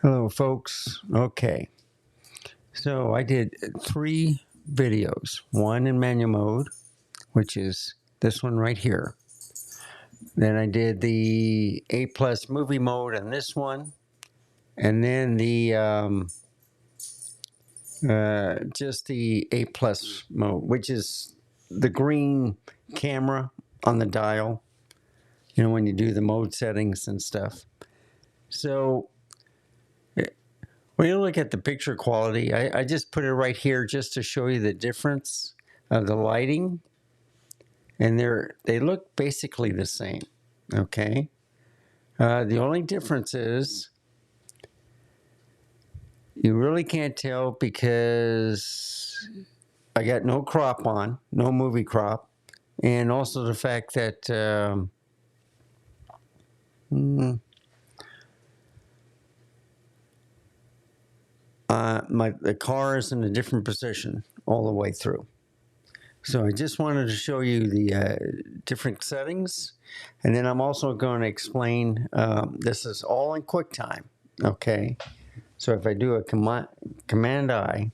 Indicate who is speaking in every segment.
Speaker 1: Hello, folks. Okay, so I did 3 videos. One in manual mode, which is this one right here. Then I did the A+ movie mode on this one, and then the just the A+ mode, which is the green camera on the dial. You know, when you do the mode settings and stuff. So when you look at the picture quality, I just put it right here just to show you the difference of the lighting, and they look basically the same. Okay, the only difference is you really can't tell because I got no crop on, no movie crop, and also the fact that the car is in a different position all the way through. So I just wanted to show you the different settings, and then I'm also going to explain, this is all in QuickTime, okay? So if I do a Command I,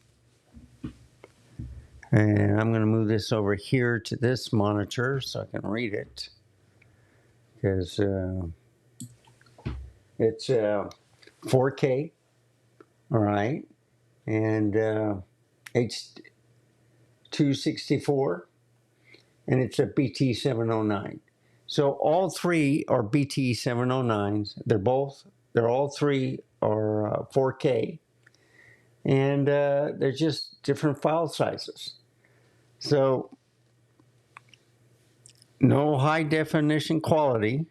Speaker 1: and I'm going to move this over here to this monitor so I can read it, because it's 4K, all right, and H.264, and it's a BT709. So all 3 are BT709s. They're all 3 are 4K, and they're just different file sizes. So no high definition quality,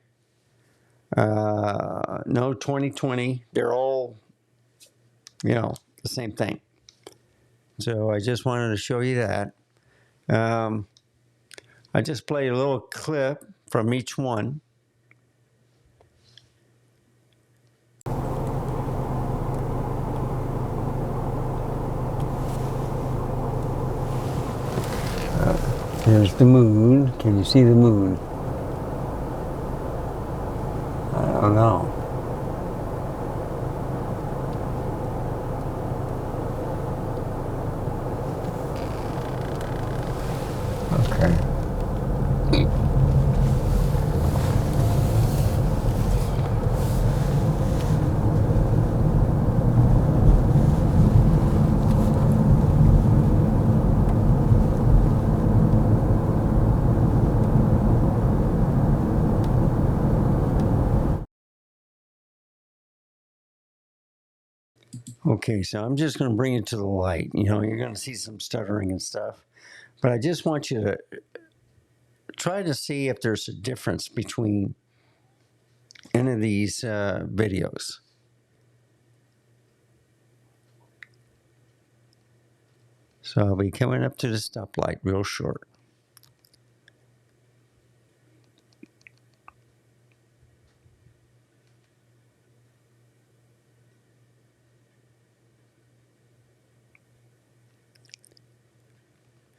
Speaker 1: no 2020. They're all, the same thing. So I just wanted to show you that. I just played a little clip from each one. There's the moon. Can you see the moon? I don't know. Okay. Okay, so I'm just going to bring it to the light. You're going to see some stuttering and stuff. But I just want you to try to see if there's a difference between any of these videos. So I'll be coming up to the stoplight real short.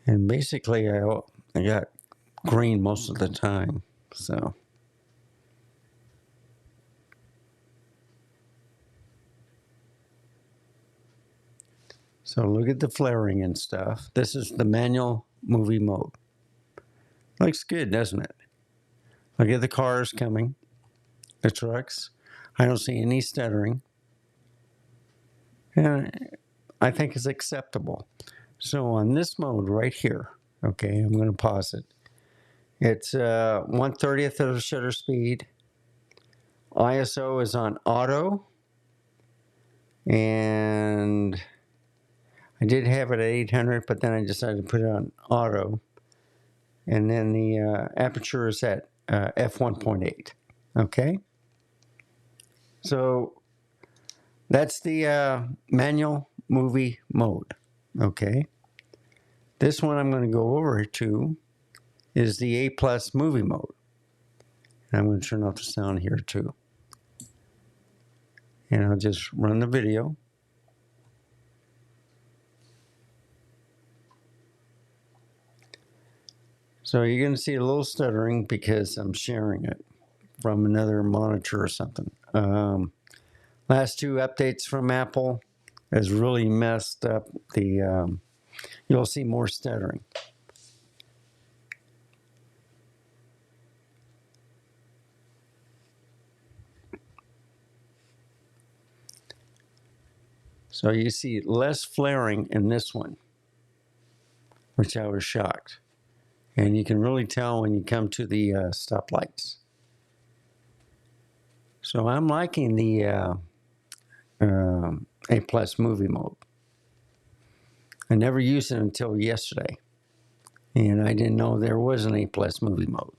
Speaker 1: And basically, I got green most of the time, so. So look at the flaring and stuff. This is the manual movie mode. Looks good, doesn't it? Look at the cars coming, the trucks. I don't see any stuttering. And I think it's acceptable. So on this mode right here, okay, I'm going to pause it. It's 1/30th of the shutter speed. ISO is on auto. And I did have it at 800, but then I decided to put it on auto. And then the aperture is at f1.8. Okay? So that's the manual movie mode. Okay? This one I'm going to go over to is the A+ movie mode. And I'm going to turn off the sound here too. And I'll just run the video. So you're going to see a little stuttering because I'm sharing it from another monitor or something. Last two updates from Apple has really messed up the. You'll see more stuttering. So you see less flaring in this one, which I was shocked. And you can really tell when you come to the stoplights. So I'm liking the A plus movie mode. I never used it until yesterday. And I didn't know there was an A plus movie mode.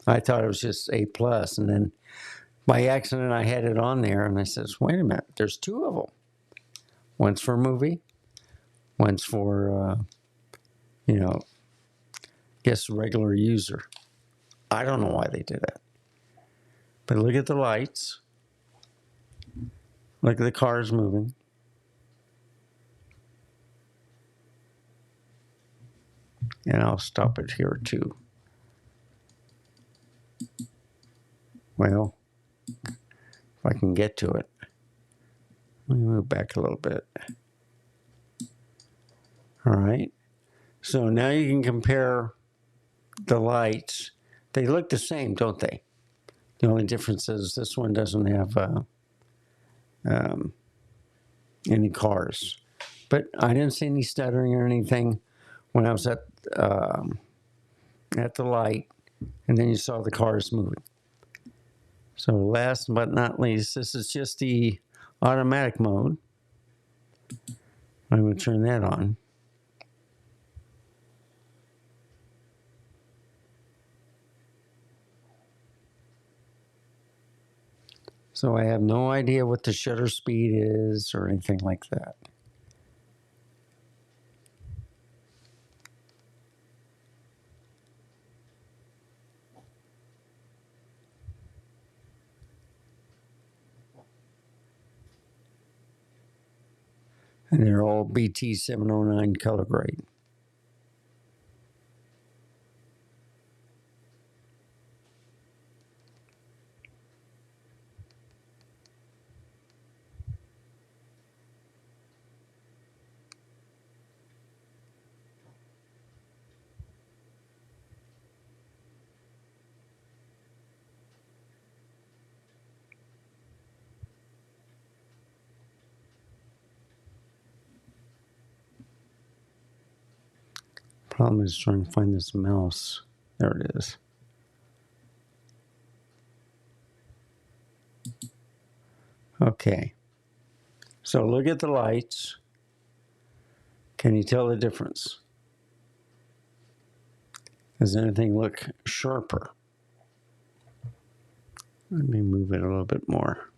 Speaker 1: I thought it was just A plus. And then by accident, I had it on there and I says, wait a minute, there's two of them. One's for movie, one's for, guess regular user. I don't know why they did that. But look at the lights. Look at the cars moving. And I'll stop it here too. Well, if I can get to it. Let me move back a little bit. All right. So now you can compare the lights. They look the same, don't they? The only difference is this one doesn't have any cars. But I didn't see any stuttering or anything when I was at the light, and then you saw the cars moving. So last but not least, this is just the automatic mode. I'm going to turn that on. So I have no idea what the shutter speed is or anything like that. And they're all BT 709 color grade. Problem is trying to find this mouse. There it is. Okay. So look at the lights. Can you tell the difference? Does anything look sharper? Let me move it a little bit more.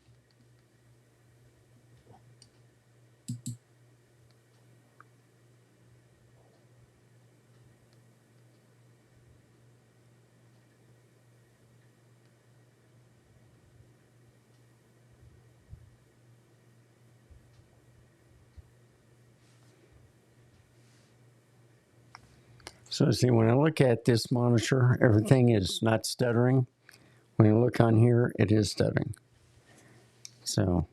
Speaker 1: So see, when I look at this monitor, everything is not stuttering. When I look on here, it is stuttering. So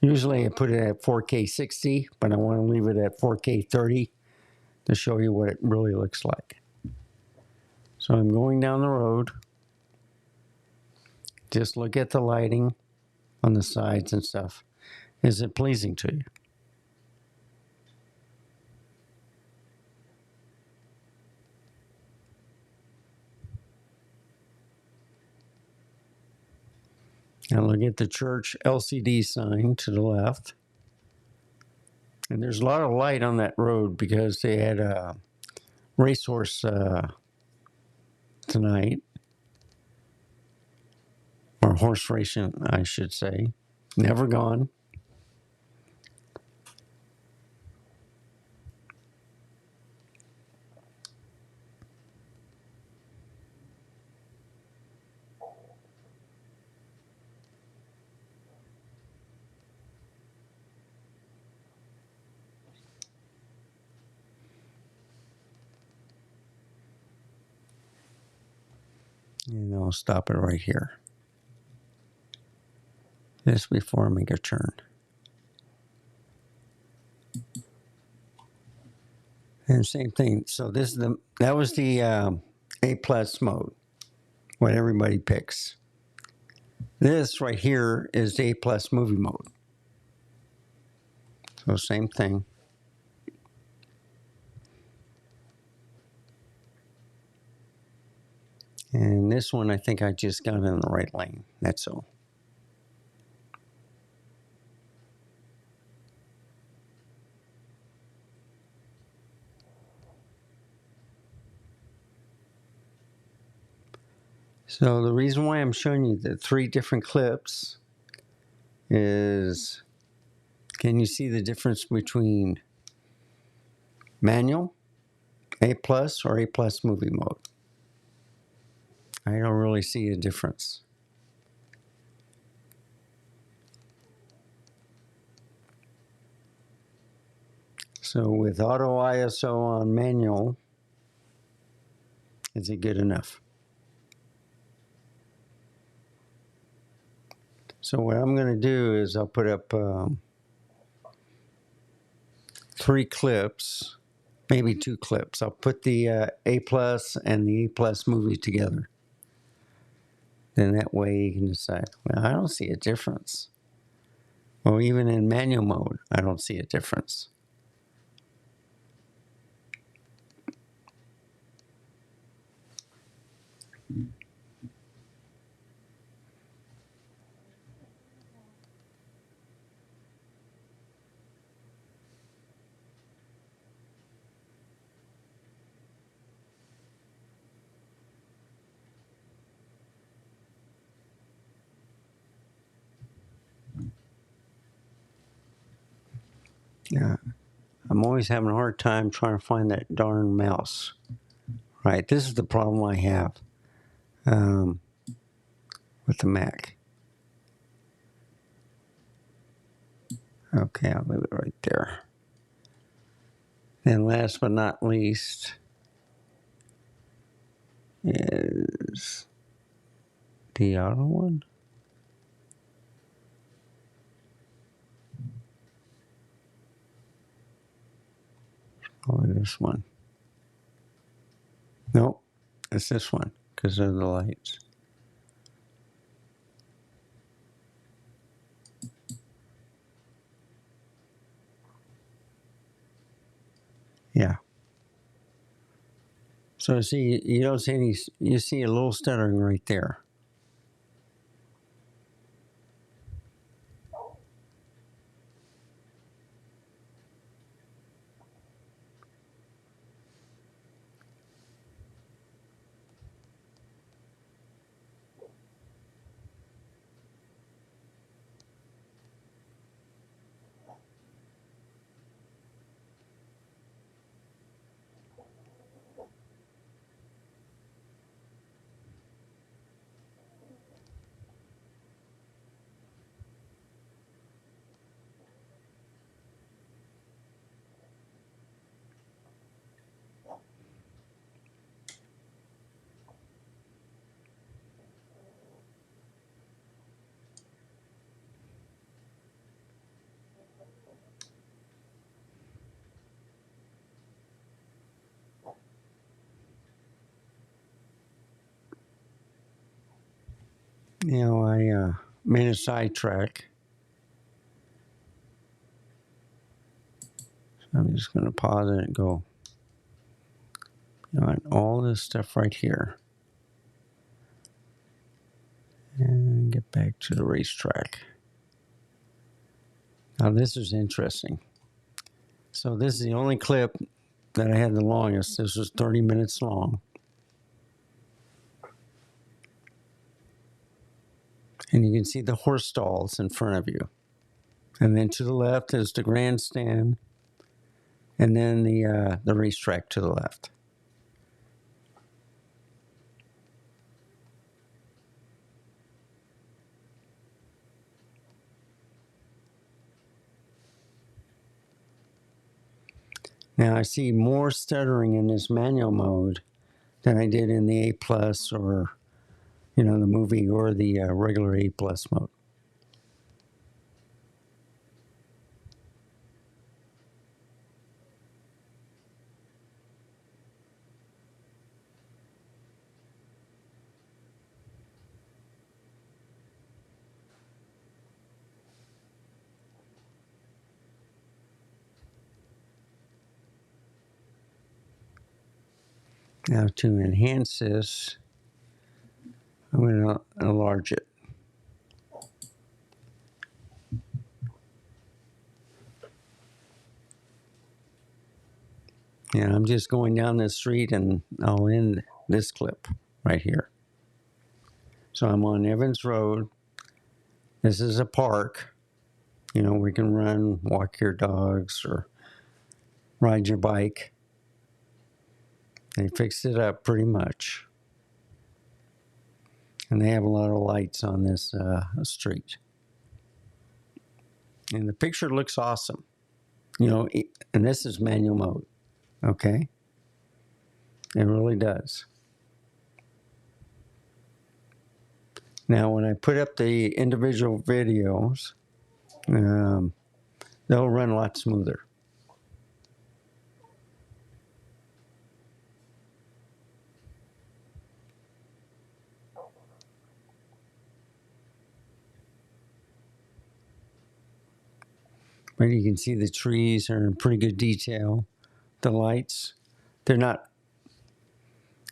Speaker 1: usually I put it at 4K 60, but I want to leave it at 4K 30 to show you what it really looks like. So I'm going down the road. Just look at the lighting on the sides and stuff. Is it pleasing to you? Now look at the church LCD sign to the left. And there's a lot of light on that road because they had a racehorse tonight. Or horse racing, I should say. Never gone. And I'll stop it right here. this before I make a turn. And same thing. So this is that was the A plus mode, what everybody picks. This right here is the A plus movie mode. So same thing. And this one, I think I just got in the right lane. That's all. So the reason why I'm showing you the 3 different clips is, can you see the difference between manual, A plus, or A plus movie mode? I don't really see a difference. So with auto ISO on manual, is it good enough? So what I'm going to do is I'll put up 3 clips, maybe 2 clips. I'll put the A plus and the A plus movie together. Then that way you can decide, well, I don't see a difference. Well, even in manual mode, I don't see a difference. Yeah, I'm always having a hard time trying to find that darn mouse. Right, this is the problem I have with the Mac. Okay, I'll leave it right there. And last but not least is the auto one. Probably this one. Nope, it's this one because of the lights. Yeah. So see, you don't see any, you see a little stuttering right there. You know, I made a sidetrack. So I'm just going to pause it and go, you know, on all this stuff right here. And get back to the racetrack. Now this is interesting. So this is the only clip that I had the longest. This was 30 minutes long. And you can see the horse stalls in front of you. And then to the left is the grandstand. And then the racetrack to the left. Now I see more stuttering in this manual mode than I did in the A plus or, you know, the movie or the regular A plus mode. Now to enhance this, I'm going to enlarge it. And I'm just going down the street, and I'll end this clip right here. So I'm on Evans Road. This is a park. You know, we can run, walk your dogs, or ride your bike. They fixed it up pretty much. And they have a lot of lights on this street. And the picture looks awesome. You know, and this is manual mode. Okay? It really does. Now, when I put up the individual videos, they'll run a lot smoother. But you can see the trees are in pretty good detail. The lights, they're not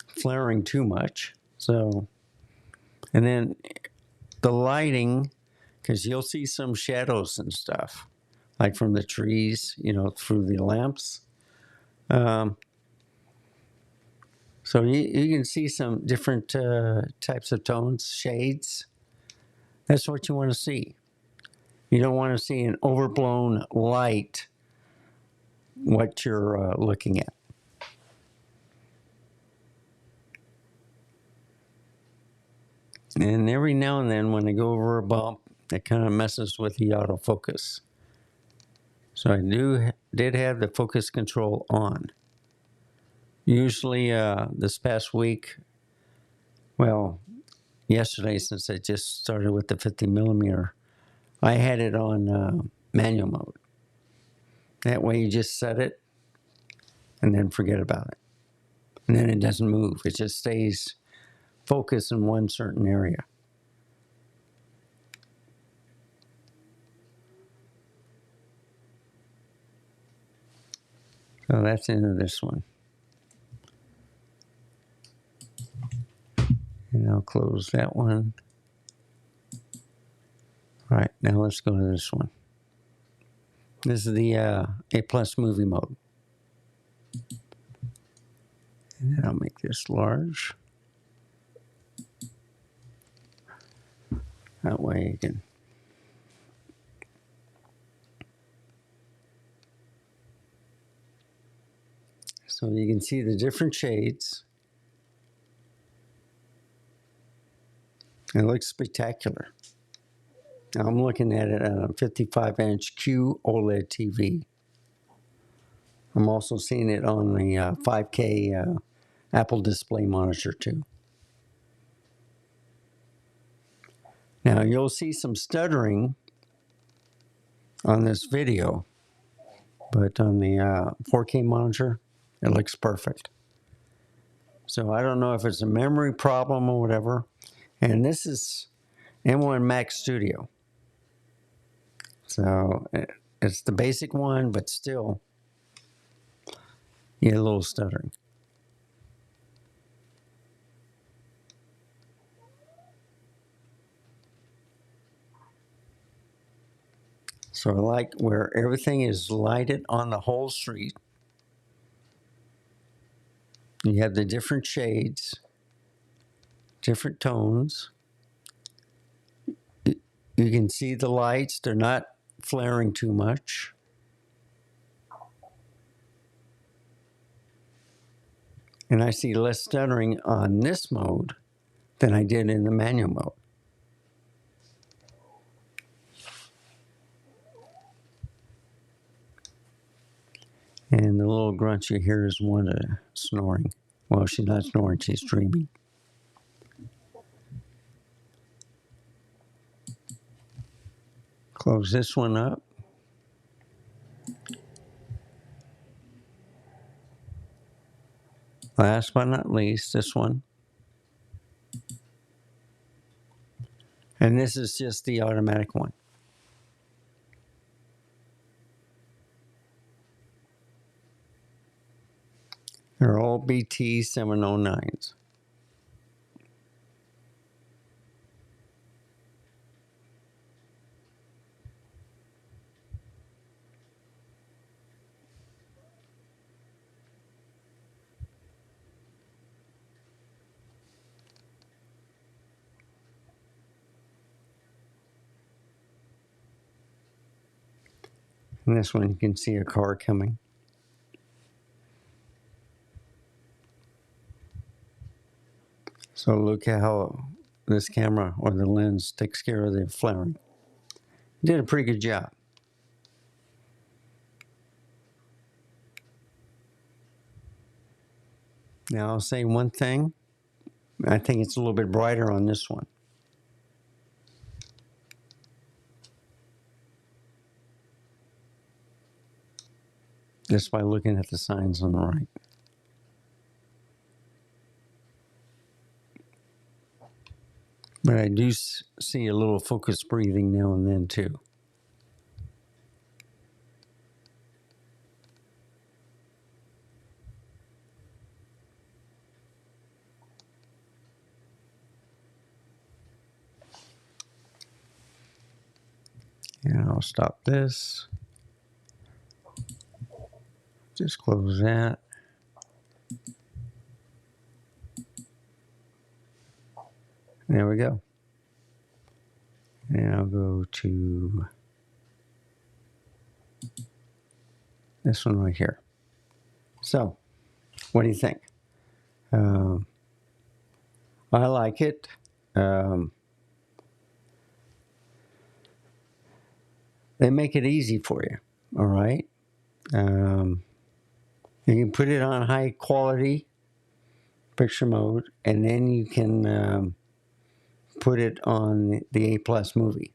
Speaker 1: flaring too much. So, and then the lighting, because you'll see some shadows and stuff, like from the trees, you know, through the lamps. So you can see some different types of tones, shades. That's what you want to see. You don't want to see an overblown light, what you're looking at. And every now and then when I go over a bump, it kind of messes with the autofocus. So I did have the focus control on. Usually this past week, well, yesterday, since I just started with the 50 millimeter, I had it on manual mode. That way you just set it and then forget about it. And then it doesn't move. It just stays focused in one certain area. So that's into this one. And I'll close that one. All right, now let's go to this one. This is the A+ movie mode. And then I'll make this large. That way you can. So you can see the different shades. It looks spectacular. Now I'm looking at it on a 55-inch QOLED TV. I'm also seeing it on the 5K Apple display monitor too. Now you'll see some stuttering on this video, but on the 4K monitor, it looks perfect. So I don't know if it's a memory problem or whatever. And this is M1 Max Studio. So it's the basic one, but still, you get a little stuttering. So I like where everything is lighted on the whole street. You have the different shades, different tones. You can see the lights. They're not flaring too much. And I see less stuttering on this mode than I did in the manual mode. And the little grunt you hear is Wanda snoring. Well, she's not snoring, she's dreaming. Close this one up. Last but not least, this one. And this is just the automatic one. They're all BT 709s. And this one you can see a car coming. So look at how this camera or the lens takes care of the flaring. Did a pretty good job. Now I'll say one thing. I think it's a little bit brighter on this one. Just by looking at the signs on the right. But I do see a little focus breathing now and then too. And I'll stop this. Just close that. There we go. And I'll go to this one right here. So, what do you think? I like it. They make it easy for you, all right? You can put it on high quality picture mode, and then you can put it on the A plus movie.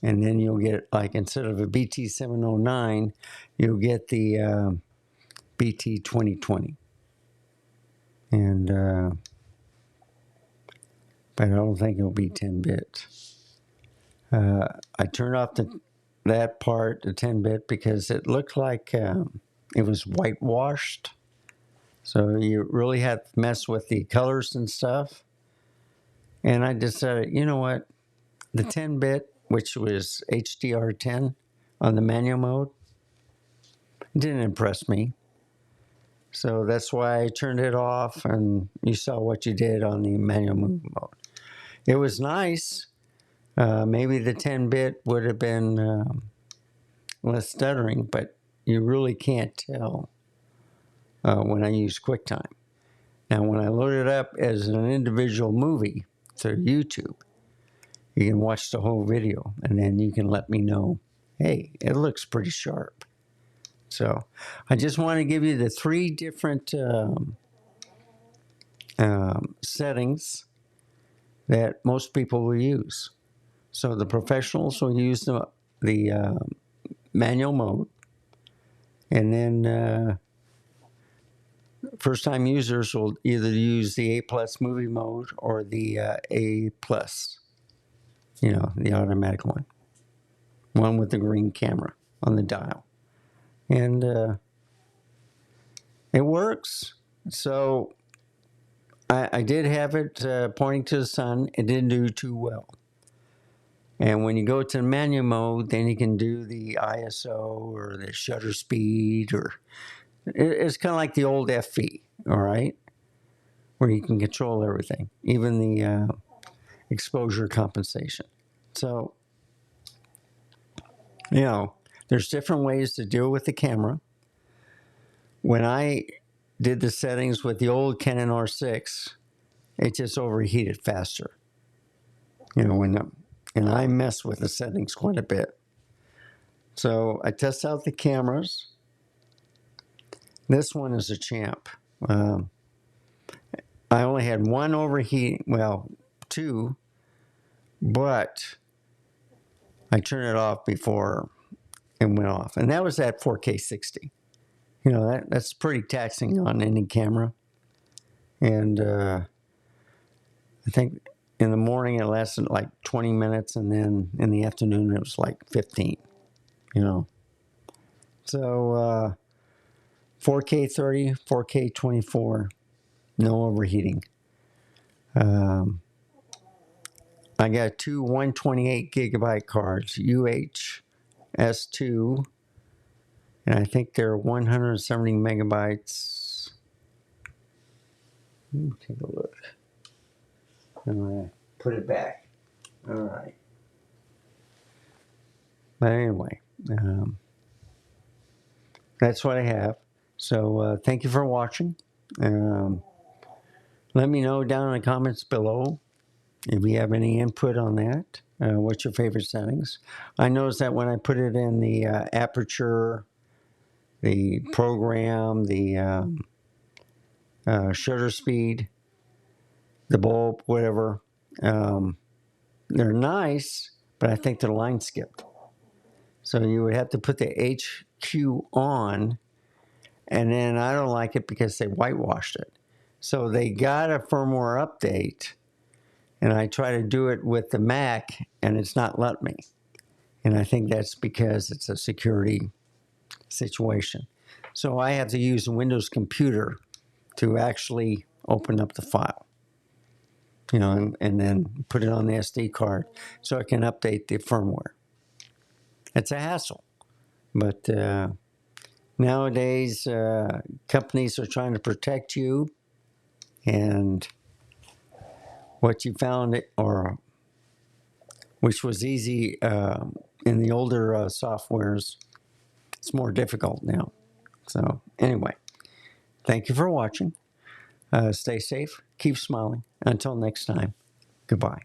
Speaker 1: And then you'll get, like, instead of a BT 709, you'll get the BT 2020. And, but I don't think it'll be 10-bit. I turned off that part, the 10-bit, because it looked like it was whitewashed. So you really had to mess with the colors and stuff. And I decided, you know what? The 10-bit, which was HDR10 on the manual mode, didn't impress me. So that's why I turned it off, and you saw what you did on the manual mode. It was nice. Maybe the 10-bit would have been less stuttering, but you really can't tell when I use QuickTime. Now, when I load it up as an individual movie to YouTube, you can watch the whole video, and then you can let me know, hey, it looks pretty sharp. So I just want to give you the 3 different settings that most people will use. So the professionals will use the manual mode, and then first-time users will either use the A plus movie mode or the A plus, the automatic one with the green camera on the dial. And it works. So I did have it pointing to the sun. It didn't do too well. And when you go to the manual mode, then you can do the ISO or the shutter speed, or it's kind of like the old FV, all right, where you can control everything, even the exposure compensation. So, there's different ways to deal with the camera. When I did the settings with the old Canon R6, it just overheated faster. And I mess with the settings quite a bit. So I test out the cameras. This one is a champ. I only had one overheat, well, 2, but I turned it off before it went off. And that was at 4K 60. That's pretty taxing on any camera. And I think in the morning it lasted like 20 minutes, and then in the afternoon it was like 15, So 4K 30, 4K 24, no overheating. I got two 128 gigabyte cards, UHS2, and I think they're 170 megabytes. Let me take a look. I'm gonna put it back. All right. But anyway, that's what I have. So thank you for watching. Let me know down in the comments below if you have any input on that. What's your favorite settings? I noticed that when I put it in the aperture, the program, the shutter speed, the bulb, whatever, they're nice, but I think they're line skipped. So you would have to put the HQ on, and then I don't like it because they whitewashed it. So they got a firmware update, and I try to do it with the Mac, and it's not letting me. And I think that's because it's a security situation. So I have to use a Windows computer to actually open up the file, you know, and then put it on the SD card so I can update the firmware. It's a hassle, but nowadays companies are trying to protect you, and what you found, or which was easy in the older softwares, it's more difficult now. So anyway, thank you for watching. Stay safe. Keep smiling. Until next time, goodbye.